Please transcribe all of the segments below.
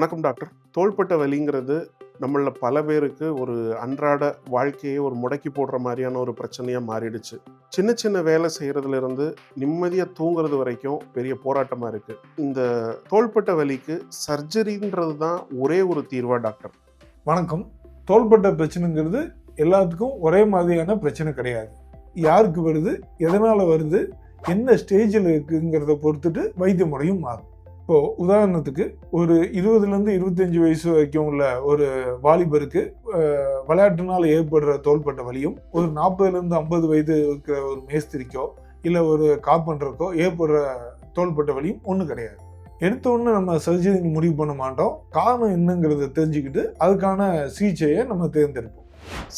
வணக்கம் டாக்டர். தோள்பட்டை வலிங்கிறது நம்மள பல பேருக்கு ஒரு அன்றாட வாழ்க்கையை ஒரு முடக்கி போடுற மாதிரியான ஒரு பிரச்சனையாக மாறிடுச்சு. சின்ன சின்ன வேலை செய்கிறதுலேருந்து நிம்மதியாக தூங்குறது வரைக்கும் பெரிய போராட்டமாக இருக்குது. இந்த தோள்பட்டை வலிக்கு சர்ஜரின்றது தான் ஒரே ஒரு தீர்வா டாக்டர்? வணக்கம். தோள்பட்டை பிரச்சனைங்கிறது எல்லாத்துக்கும் ஒரே மாதிரியான பிரச்சனை கிடையாது. யாருக்கு வருது, எதனால் வருது, என்ன ஸ்டேஜில் இருக்குங்கிறத பொறுத்துட்டு வைத்திய முறையும் மாறும். இப்போது உதாரணத்துக்கு ஒரு 20லேருந்து 25 வயசு வரைக்கும் உள்ள ஒரு வாலிபருக்கு விளையாட்டுனால் ஏற்படுற தோள்பட்டை வலியும், ஒரு 40லேருந்து 50 வயது இருக்கிற ஒரு மேஸ்திரிக்கோ இல்லை ஒரு கார்பெண்டருக்கோ ஏற்படுற தோள்பட்டை வலியும் ஒன்றும் கிடையாது. எடுத்த உடனே நம்ம சர்ஜரி முடிவு பண்ண மாட்டோம். காரணம் என்னங்கிறத தெரிஞ்சுக்கிட்டு அதுக்கான சிகிச்சையை நம்ம தேர்ந்தெடுப்போம்.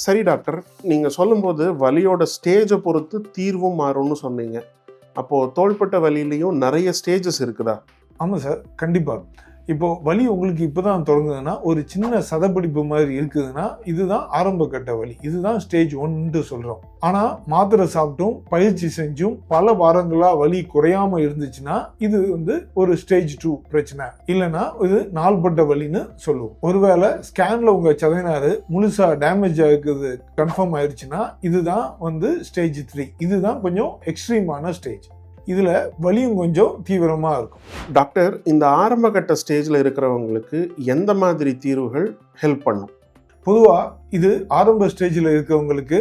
சரி டாக்டர், நீங்கள் சொல்லும்போது வலியோட ஸ்டேஜை பொறுத்து தீர்வும் மாறும்னு சொன்னீங்க. அப்போது தோள்பட்டை வலியிலையும் நிறைய ஸ்டேஜஸ் இருக்குதா? ஆமாம் சார், கண்டிப்பாக. இப்போது வலி உங்களுக்கு இப்போ தான் தொடங்குதுன்னா, ஒரு சின்ன சதப்பிடிப்பு மாதிரி இருக்குதுன்னா, இதுதான் ஆரம்ப கட்ட வலி, இதுதான் ஸ்டேஜ் 1ன்னு சொல்கிறோம். ஆனால் மாத்திரை சாப்பிட்டும் பயிற்சி செஞ்சும் பல வாரங்களாக வலி குறையாமல் இருந்துச்சுன்னா இது ஒரு ஸ்டேஜ் 2 பிரச்சனை, இல்லைன்னா இது நாள்பட்ட வலின்னு சொல்லுவோம். ஒருவேளை ஸ்கேனில் உங்கள் சதைநாறு முழுசாக டேமேஜ் ஆகுது கன்ஃபார்ம் ஆயிடுச்சுன்னா இதுதான் ஸ்டேஜ் 3. இதுதான் கொஞ்சம் எக்ஸ்ட்ரீமான ஸ்டேஜ். இதில் வலியும் கொஞ்சம் தீவிரமாக இருக்கும். டாக்டர், இந்த ஆரம்ப கட்ட ஸ்டேஜில் இருக்கிறவங்களுக்கு எந்த மாதிரி தீர்வுகள் ஹெல்ப் பண்ணும்? பொதுவாக இது ஆரம்ப ஸ்டேஜில் இருக்கிறவங்களுக்கு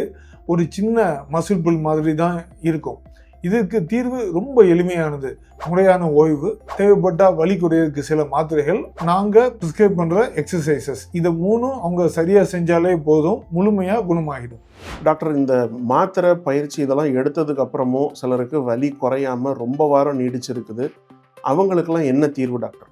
ஒரு சின்ன மசில் புல் மாதிரி தான் இருக்கும். இதற்கு தீர்வு ரொம்ப எளிமையானது. முறையான ஓய்வு, தேவைப்பட்டால் வலி குறையிறதுக்கு சில மாத்திரைகள், நாங்கள் ப்ரிஸ்கிரைப் பண்ணுற எக்ஸசைசஸ், இதை 3ம் அவங்க சரியாக செஞ்சாலே போதும், முழுமையாக குணமாகிடும். டாக்டர், இந்த மாத்திரை பயிற்சி இதெல்லாம் எடுத்ததுக்கு அப்புறமும் சிலருக்கு வலி குறையாமல் ரொம்ப வாரம் நீடிச்சிருக்குது. அவங்களுக்கெல்லாம் என்ன தீர்வு டாக்டர்?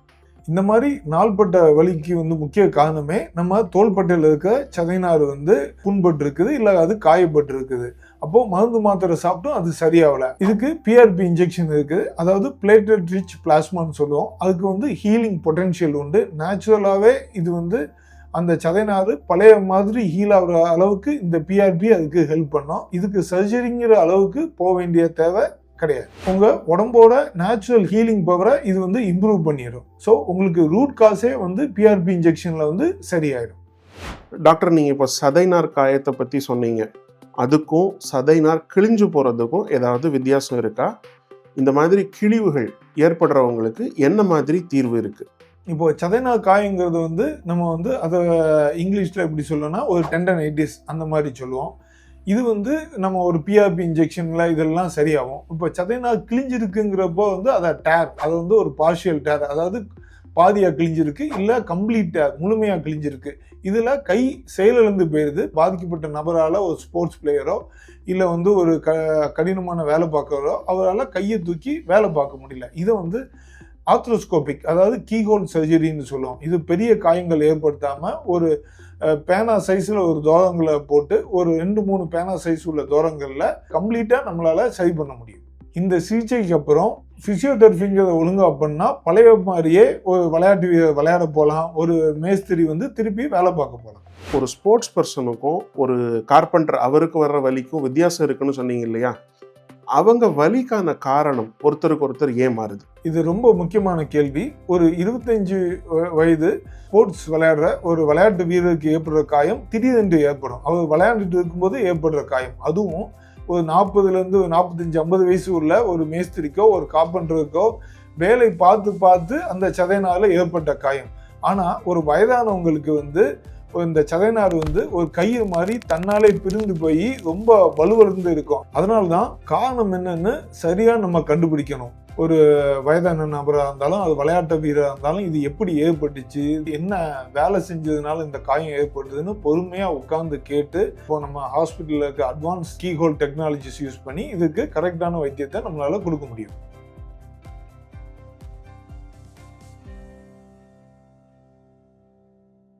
இந்த மாதிரி நாள்பட்ட வலிக்கு முக்கிய காரணமே நம்ம தோள்பட்டையில் இருக்க சதைநாறு புண்பட்டு இருக்குது, இல்லை அது காயப்பட்டு இருக்குது. அப்போது மருந்து மாத்திரை சாப்பிட்டும் அது சரியாகலை. இதுக்கு பிஆர்பி இன்ஜெக்ஷன் இருக்குது, அதாவது பிளேட்லெட் ரிச் பிளாஸ்மான்னு சொல்லுவோம். அதுக்கு ஹீலிங் பொட்டென்ஷியல் உண்டு. நேச்சுரலாகவே இது அந்த சதைநாறு பழைய மாதிரி ஹீல் ஆகிற அளவுக்கு இந்த பிஆர்பி அதுக்கு ஹெல்ப் பண்ணோம். இதுக்கு சர்ஜரிங்கிற அளவுக்கு போக வேண்டிய தேவை கிடையாது. உங்கள் உடம்போட நேச்சுரல் ஹீலிங் பவரை இது இம்ப்ரூவ் பண்ணிடும். ஸோ உங்களுக்கு ரூட் காசே பிஆர்பி இன்ஜெக்ஷனில் சரியாயிடும். டாக்டர், நீங்கள் இப்போ சதைநார் காயத்தை பற்றி சொன்னீங்க. அதுக்கும் சதைநார் கிழிஞ்சு போகிறதுக்கும் ஏதாவது வித்தியாசம் இருக்கா? இந்த மாதிரி கிழிவுகள் ஏற்படுறவங்களுக்கு என்ன மாதிரி தீர்வு இருக்குது? இப்போது சதைநார் காயங்கிறது நம்ம அதை இங்கிலீஷில் எப்படி சொல்லணும்னா ஒரு டெண்டனைட்டிஸ் அந்த மாதிரி சொல்லுவோம். இது நம்ம ஒரு பிஆர்பி இன்ஜெக்ஷனில் இதெல்லாம் சரியாகும். இப்போ சதைநார் கிழிஞ்சிருக்குங்கிறப்போ அதை டேர், அது ஒரு பார்ஷியல் டேர், அதாவது பாதியாக கிழிஞ்சிருக்கு, இல்லை கம்ப்ளீட் டேர், முழுமையாக கிழிஞ்சிருக்கு. இதில் கை செயலிழந்து போயிடுது. பாதிக்கப்பட்ட நபரால், ஒரு ஸ்போர்ட்ஸ் பிளேயரோ இல்லை ஒரு கடினமான வேலை பார்க்குறோ அவரால் கையை தூக்கி வேலை பார்க்க முடியல. இதை ஆர்த்ரோஸ்கோபிக், அதாவது கீஹோல் சர்ஜரின்னு சொல்லுவோம். இது பெரிய காயங்கள் ஏற்படுத்தாமல் ஒரு பேனா சைஸில் ஒரு தூரங்களை போட்டு ஒரு 2-3 பேனா சைஸ் உள்ள தூரங்களில் கம்ப்ளீட்டாக நம்மளால் சரி பண்ண முடியும். இந்த சிகிச்சைக்கு அப்புறம் ஃபிசியோதெரபிங்கிறத ஒழுங்காக பண்ணால் பழைய மாதிரியே ஒரு விளையாட்டு வீரர் விளையாட போகலாம், ஒரு மேஸ்திரி திருப்பி வேலை பார்க்க போகலாம். ஒரு ஸ்போர்ட்ஸ் பர்சனுக்கும் ஒரு கார்பெண்டர் அவருக்கு வர்ற வலிக்கும் வித்தியாசம் இருக்குன்னு சொன்னீங்க இல்லையா? அவங்க வலிக்கான காரணம் ஒருத்தருக்கு ஒருத்தர் ஏன் மாறுது? இது ரொம்ப முக்கியமான கேள்வி. ஒரு 25 வயது ஸ்போர்ட்ஸ் விளையாடுற ஒரு விளையாட்டு வீரருக்கு ஏற்படுற காயம் திடீரென்று ஏற்படும். அவர் விளையாண்டுட்டு இருக்கும்போது ஏற்படுற காயம். அதுவும் ஒரு 40லேருந்து 45-50 வயசு உள்ள ஒரு மேஸ்திரிக்கோ ஒரு கார்பெண்டருக்கோ வேலை பார்த்து அந்த சதைநாரில் ஏற்பட்ட காயம். ஆனால் ஒரு வயதானவங்களுக்கு இந்த சதைநார் ஒரு கயிறு மாதிரி தன்னாலே பிரிந்து போய் ரொம்ப வலுவழுந்து இருக்கும். அதனால தான் காரணம் என்னன்னு சரியாக நம்ம கண்டுபிடிக்கணும். ஒரு வயதான நபராக இருந்தாலும், அது விளையாட்டு வீரராக இருந்தாலும், இது எப்படி ஏற்பட்டுச்சு, என்ன வேலை செஞ்சதுனால இந்த காயம் ஏற்படுதுன்னு பொறுமையாக உட்கார்ந்து கேட்டு, இப்போ நம்ம ஹாஸ்பிட்டலில் இருக்க அட்வான்ஸ் கீஹோல் டெக்னாலஜிஸ் யூஸ் பண்ணி இதுக்கு கரெக்டான வைத்தியத்தை நம்மளால் கொடுக்க முடியும்.